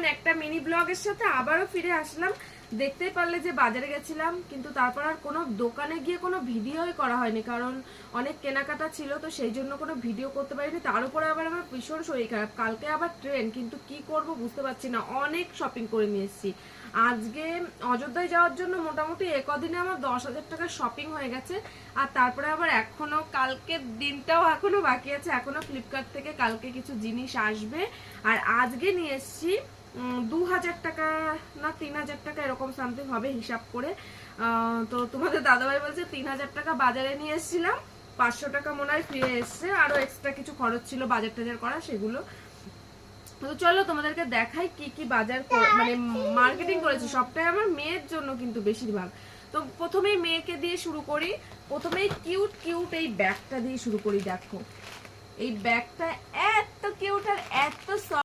Everyone, একটা mini ব্লগের সাথে আবারও ফিরে আসলাম। দেখতেই পারলে যে বাজারে গেছিলাম, কিন্তু তারপর আর কোনো দোকানে গিয়ে কোনো ভিডিওই করা হয়নি, কারণ অনেক কেনাকাটা ছিল, তো সেই জন্য কোনো ভিডিও করতে পারিনি। তার উপরে আবার আমার ভীষণ শরীর খারাপ, কালকে আবার ট্রেন, কিন্তু কি করব বুঝতে পারছি না। অনেক শপিং করে নিয়ে এসেছি। আজকে অযোধ্যায় যাওয়ার জন্য মোটামুটি একদিনে আমার 10,000 টাকা শপিং হয়ে গেছে। আর তারপরে আবার এখনো কালকের দিনটাও এখনো বাকি আছে, এখনো ফ্লিপকার্ট থেকে কালকে কিছু জিনিস আসবে। আর আজকে নিয়ে এসেছি 2,000 টাকা না 3,000 টাকা এরকম সামথিং হবে হিসাব করে। তো তোমাদের দাদাভাই বলছে 3,000 টাকা বাজারে নিয়ে এসেছিলাম, 500 টাকা মনে হয় ফিরে এসছে, আরো এক্সট্রা কিছু খরচ ছিল বাজার টাজার করা, সেগুলো। তো চলো তোমাদেরকে দেখাই কি কি বাজার মানে মার্কেটিং করেছি। সবটাই আমার মেয়ের জন্য কিন্তু বেশিরভাগ। তো প্রথমেই মেয়েকে দিয়ে শুরু করি। প্রথমেই কিউট কিউট এই ব্যাগটা দিয়ে শুরু করি। দেখো এই ব্যাগটা এত কিউট আর এত সফট।